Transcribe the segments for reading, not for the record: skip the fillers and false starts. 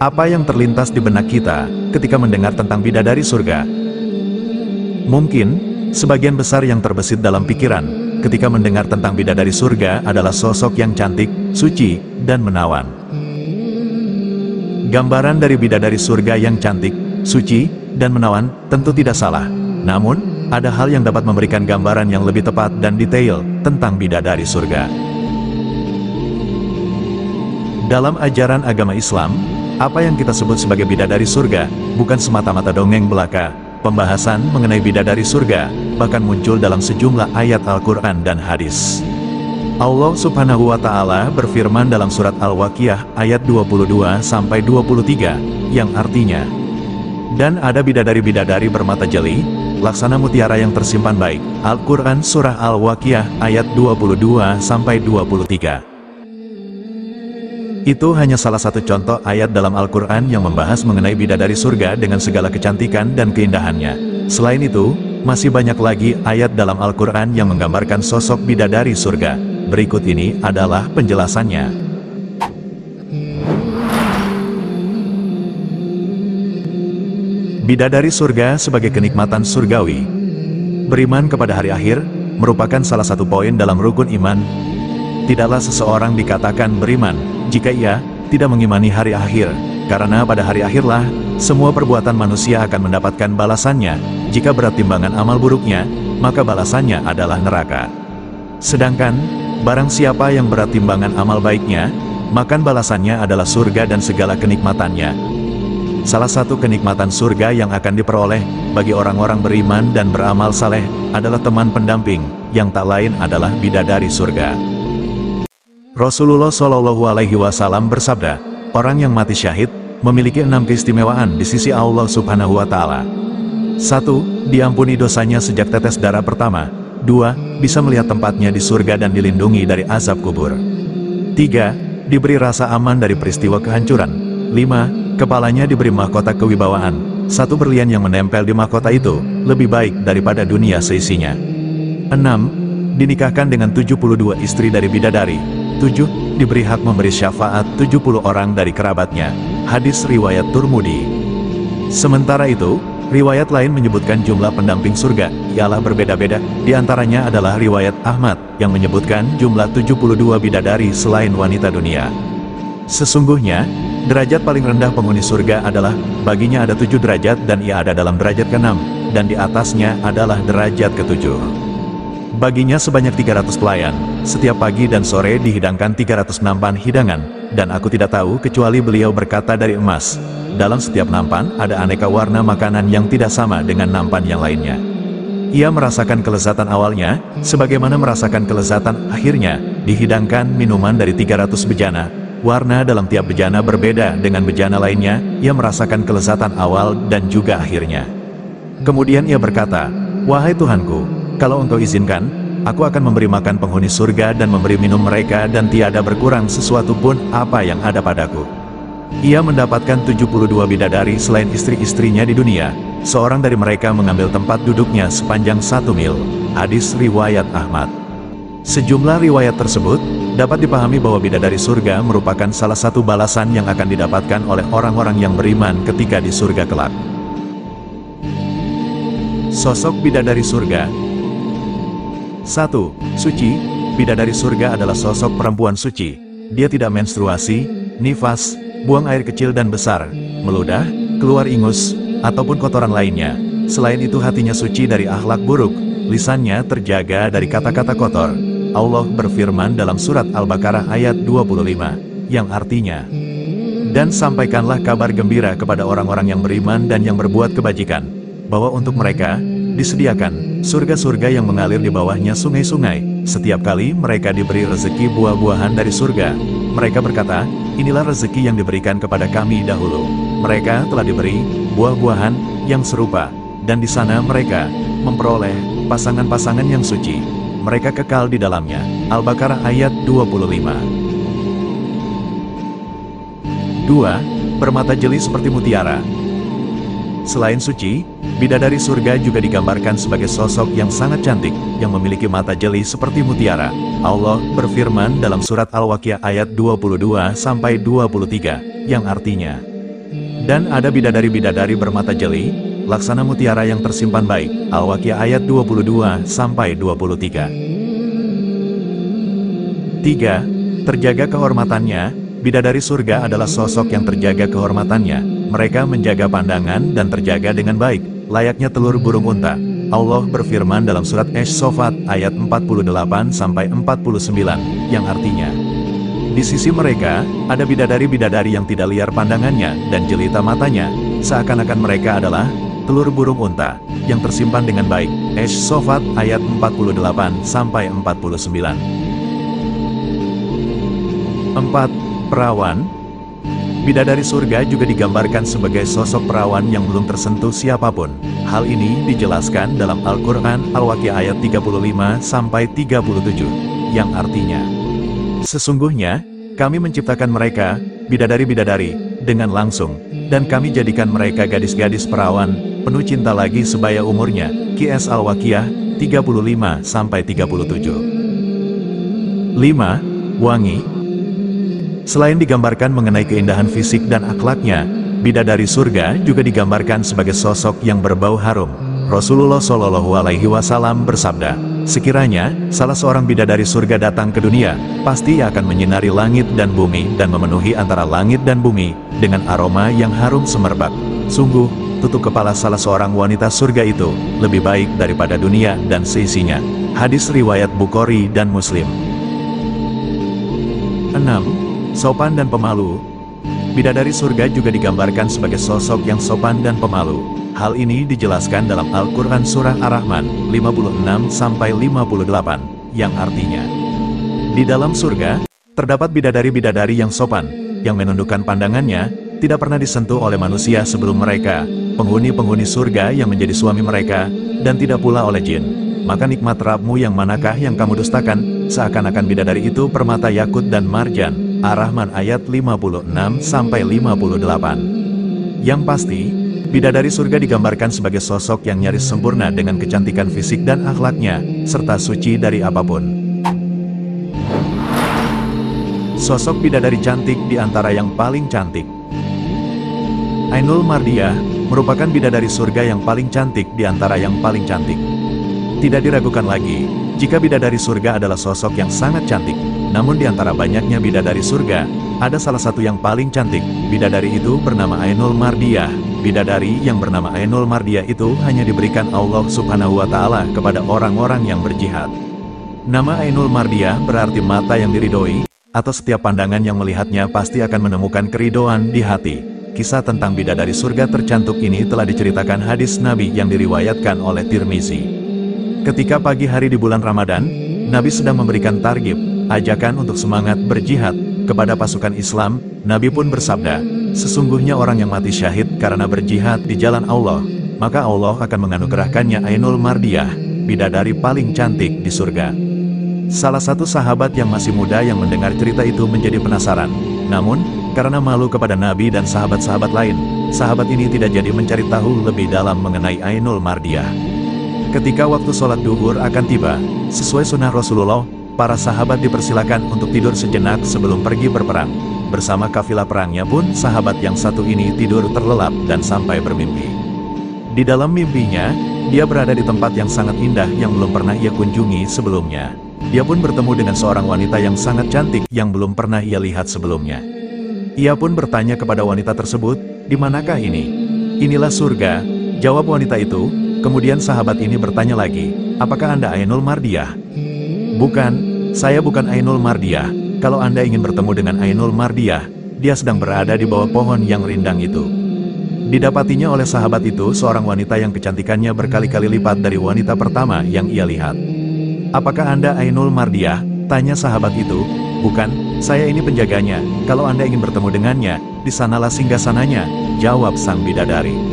Apa yang terlintas di benak kita ketika mendengar tentang bidadari surga? Mungkin, sebagian besar yang terbesit dalam pikiran ketika mendengar tentang bidadari surga adalah sosok yang cantik, suci, dan menawan. Gambaran dari bidadari surga yang cantik, suci, dan menawan tentu tidak salah. Namun, ada hal yang dapat memberikan gambaran yang lebih tepat dan detail tentang bidadari surga. Dalam ajaran agama Islam, apa yang kita sebut sebagai bidadari surga bukan semata-mata dongeng belaka. Pembahasan mengenai bidadari surga bahkan muncul dalam sejumlah ayat Al-Quran dan hadis. Allah Subhanahu wa Ta'ala berfirman dalam surat Al-Waqiah ayat 22-23, yang artinya, "Dan ada bidadari-bidadari bermata jeli, laksana mutiara yang tersimpan baik." Al-Quran Surah Al-Waqiah ayat 22-23. Itu hanya salah satu contoh ayat dalam Al-Quran yang membahas mengenai bidadari surga dengan segala kecantikan dan keindahannya. Selain itu, masih banyak lagi ayat dalam Al-Quran yang menggambarkan sosok bidadari surga. Berikut ini adalah penjelasannya. Bidadari surga sebagai kenikmatan surgawi. Beriman kepada hari akhir merupakan salah satu poin dalam rukun iman. Tidaklah seseorang dikatakan beriman jika ia tidak mengimani hari akhir, karena pada hari akhirlah semua perbuatan manusia akan mendapatkan balasannya. Jika berat timbangan amal buruknya, maka balasannya adalah neraka. Sedangkan, barang siapa yang berat timbangan amal baiknya, maka balasannya adalah surga dan segala kenikmatannya. Salah satu kenikmatan surga yang akan diperoleh bagi orang-orang beriman dan beramal saleh adalah teman pendamping, yang tak lain adalah bidadari surga. Rasulullah Shallallahu Alaihi Wasallam bersabda, orang yang mati syahid memiliki 6 keistimewaan di sisi Allah Subhanahu Wa Taala. 1. Diampuni dosanya sejak tetes darah pertama. 2. Bisa melihat tempatnya di surga dan dilindungi dari azab kubur. 3. Diberi rasa aman dari peristiwa kehancuran. 5. Kepalanya diberi mahkota kewibawaan. 1 berlian yang menempel di mahkota itu lebih baik daripada dunia seisinya. 6. Dinikahkan dengan 72 istri dari bidadari. 7. Diberi hak memberi syafaat 70 orang dari kerabatnya. Hadis riwayat Turmudi. Sementara itu, riwayat lain menyebutkan jumlah pendamping surga ialah berbeda-beda. Di antaranya adalah riwayat Ahmad yang menyebutkan jumlah 72 bidadari selain wanita dunia. Sesungguhnya, derajat paling rendah penghuni surga adalah baginya ada 7 derajat dan ia ada dalam derajat ke-6, dan di atasnya adalah derajat ke-7. Baginya sebanyak 300 pelayan, setiap pagi dan sore dihidangkan 300 nampan hidangan, dan aku tidak tahu kecuali beliau berkata dari emas. Dalam setiap nampan ada aneka warna makanan yang tidak sama dengan nampan yang lainnya. Ia merasakan kelezatan awalnya, sebagaimana merasakan kelezatan akhirnya. Dihidangkan minuman dari 300 bejana, warna dalam tiap bejana berbeda dengan bejana lainnya. Ia merasakan kelezatan awal dan juga akhirnya. Kemudian ia berkata, "Wahai Tuhanku, kalau Engkau izinkan, aku akan memberi makan penghuni surga dan memberi minum mereka dan tiada berkurang sesuatu pun apa yang ada padaku." Ia mendapatkan 72 bidadari selain istri-istrinya di dunia. Seorang dari mereka mengambil tempat duduknya sepanjang 1 mil. Hadis riwayat Ahmad. Sejumlah riwayat tersebut dapat dipahami bahwa bidadari surga merupakan salah satu balasan yang akan didapatkan oleh orang-orang yang beriman ketika di surga kelak. Sosok bidadari surga. 1. Suci. Bidadari surga adalah sosok perempuan suci. Dia tidak menstruasi, nifas, buang air kecil dan besar, meludah, keluar ingus, ataupun kotoran lainnya. Selain itu hatinya suci dari akhlak buruk, lisannya terjaga dari kata-kata kotor. Allah berfirman dalam surat Al-Baqarah ayat 25, yang artinya, "Dan sampaikanlah kabar gembira kepada orang-orang yang beriman dan yang berbuat kebajikan, bahwa untuk mereka disediakan surga-surga yang mengalir di bawahnya sungai-sungai. Setiap kali mereka diberi rezeki buah-buahan dari surga, mereka berkata, inilah rezeki yang diberikan kepada kami dahulu. Mereka telah diberi buah-buahan yang serupa, dan di sana mereka memperoleh pasangan-pasangan yang suci. Mereka kekal di dalamnya." Al-Baqarah ayat 25. 2. Bermata jeli seperti mutiara. Selain suci, bidadari surga juga digambarkan sebagai sosok yang sangat cantik, yang memiliki mata jeli seperti mutiara. Allah berfirman dalam surat Al-Waqiah ayat 22-23, yang artinya, Dan ada bidadari-bidadari bermata jeli, laksana mutiara yang tersimpan baik. Al-Waqiah ayat 22-23. 3. Terjaga kehormatannya. Bidadari surga adalah sosok yang terjaga kehormatannya. Mereka menjaga pandangan dan terjaga dengan baik, layaknya telur burung unta. Allah berfirman dalam surat Ash-Shofat ayat 48-49, yang artinya, di sisi mereka, ada bidadari-bidadari yang tidak liar pandangannya dan jelita matanya, seakan-akan mereka adalah telur burung unta, yang tersimpan dengan baik. Ash-Shofat ayat 48-49. 4. Perawan. Bidadari surga juga digambarkan sebagai sosok perawan yang belum tersentuh siapapun. Hal ini dijelaskan dalam Al-Quran Al-Waqiah ayat 35-37, yang artinya, sesungguhnya, kami menciptakan mereka, bidadari-bidadari, dengan langsung, dan kami jadikan mereka gadis-gadis perawan, penuh cinta lagi sebaya umurnya. QS Al-Waqiah 35-37. 5. Wangi. Selain digambarkan mengenai keindahan fisik dan akhlaknya, bidadari surga juga digambarkan sebagai sosok yang berbau harum. Rasulullah Shallallahu Alaihi Wasallam bersabda, sekiranya salah seorang bidadari surga datang ke dunia, pasti ia akan menyinari langit dan bumi dan memenuhi antara langit dan bumi dengan aroma yang harum semerbak. Sungguh, tutup kepala salah seorang wanita surga itu lebih baik daripada dunia dan seisinya. Hadis riwayat Bukhari dan Muslim. 6. Sopan dan pemalu. Bidadari surga juga digambarkan sebagai sosok yang sopan dan pemalu. Hal ini dijelaskan dalam Al-Quran Surah Ar-Rahman 56-58, yang artinya, di dalam surga, terdapat bidadari-bidadari yang sopan, yang menundukkan pandangannya, tidak pernah disentuh oleh manusia sebelum mereka, penghuni-penghuni surga yang menjadi suami mereka, dan tidak pula oleh jin. Maka nikmat Rabbmu yang manakah yang kamu dustakan, seakan-akan bidadari itu permata yakut dan marjan. Ar-Rahman ayat 56-58. Yang pasti, bidadari surga digambarkan sebagai sosok yang nyaris sempurna dengan kecantikan fisik dan akhlaknya, serta suci dari apapun. Sosok bidadari cantik di antara yang paling cantik. Ainul Mardiyah merupakan bidadari surga yang paling cantik di antara yang paling cantik. Tidak diragukan lagi, jika bidadari surga adalah sosok yang sangat cantik. Namun di antara banyaknya bidadari surga, ada salah satu yang paling cantik. Bidadari itu bernama Ainul Mardiyah. Bidadari yang bernama Ainul Mardiyah itu hanya diberikan Allah Subhanahu wa Ta'ala kepada orang-orang yang berjihad. Nama Ainul Mardiyah berarti mata yang diridhoi, atau setiap pandangan yang melihatnya pasti akan menemukan keridoan di hati. Kisah tentang bidadari surga tercantik ini telah diceritakan hadis Nabi yang diriwayatkan oleh Tirmizi. Ketika pagi hari di bulan Ramadan, Nabi sedang memberikan targhib, ajakan untuk semangat berjihad kepada pasukan Islam. Nabi pun bersabda, sesungguhnya orang yang mati syahid karena berjihad di jalan Allah, maka Allah akan menganugerahkannya Ainul Mardiyah, bidadari paling cantik di surga. Salah satu sahabat yang masih muda yang mendengar cerita itu menjadi penasaran. Namun, karena malu kepada Nabi dan sahabat-sahabat lain, sahabat ini tidak jadi mencari tahu lebih dalam mengenai Ainul Mardiyah. Ketika waktu sholat duhur akan tiba, sesuai sunnah Rasulullah, para sahabat dipersilakan untuk tidur sejenak sebelum pergi berperang. Bersama kafilah perangnya pun, sahabat yang satu ini tidur terlelap dan sampai bermimpi. Di dalam mimpinya, dia berada di tempat yang sangat indah yang belum pernah ia kunjungi sebelumnya. Dia pun bertemu dengan seorang wanita yang sangat cantik yang belum pernah ia lihat sebelumnya. Ia pun bertanya kepada wanita tersebut, "Di manakah ini?" "Inilah surga," jawab wanita itu. Kemudian sahabat ini bertanya lagi, "Apakah Anda Ainul Mardiyah?" "Bukan, saya bukan Ainul Mardiyah. Kalau Anda ingin bertemu dengan Ainul Mardiyah, dia sedang berada di bawah pohon yang rindang itu." Didapatinya oleh sahabat itu seorang wanita yang kecantikannya berkali-kali lipat dari wanita pertama yang ia lihat. "Apakah Anda Ainul Mardiyah?" tanya sahabat itu. "Bukan, saya ini penjaganya. Kalau Anda ingin bertemu dengannya, di sanalah singgasananya," jawab sang bidadari.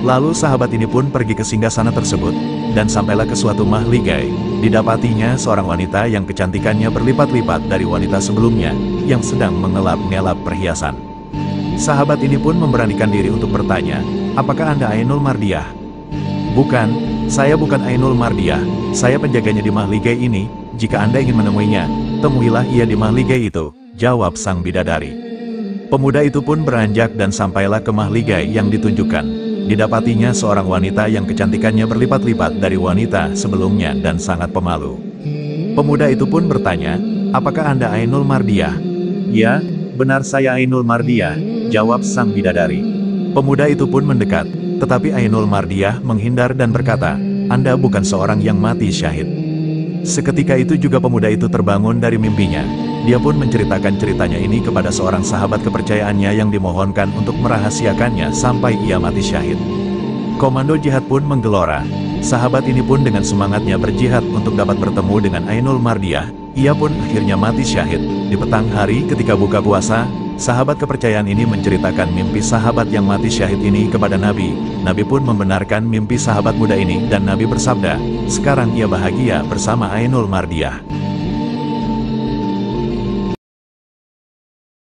Lalu sahabat ini pun pergi ke singgasana tersebut, dan sampailah ke suatu mahligai. Didapatinya seorang wanita yang kecantikannya berlipat-lipat dari wanita sebelumnya, yang sedang mengelap-ngelap perhiasan. Sahabat ini pun memberanikan diri untuk bertanya, "Apakah Anda Ainul Mardiyah?" "Bukan, saya bukan Ainul Mardiyah. Saya penjaganya di mahligai ini. Jika Anda ingin menemuinya, temuilah ia di mahligai itu," jawab sang bidadari. Pemuda itu pun beranjak dan sampailah ke mahligai yang ditunjukkan. Didapatinya seorang wanita yang kecantikannya berlipat-lipat dari wanita sebelumnya dan sangat pemalu. Pemuda itu pun bertanya, "Apakah Anda Ainul Mardiah?" "Ya, benar saya Ainul Mardiah," jawab sang bidadari. Pemuda itu pun mendekat, tetapi Ainul Mardiah menghindar dan berkata, "Anda bukan seorang yang mati syahid." Seketika itu juga pemuda itu terbangun dari mimpinya. Dia pun menceritakan ceritanya ini kepada seorang sahabat kepercayaannya yang dimohonkan untuk merahasiakannya sampai ia mati syahid. Komando jihad pun menggelora. Sahabat ini pun dengan semangatnya berjihad untuk dapat bertemu dengan Ainul Mardiah. Ia pun akhirnya mati syahid. Di petang hari ketika buka puasa, sahabat kepercayaan ini menceritakan mimpi sahabat yang mati syahid ini kepada Nabi. Nabi pun membenarkan mimpi sahabat muda ini dan Nabi bersabda, "Sekarang ia bahagia bersama Ainul Mardiah."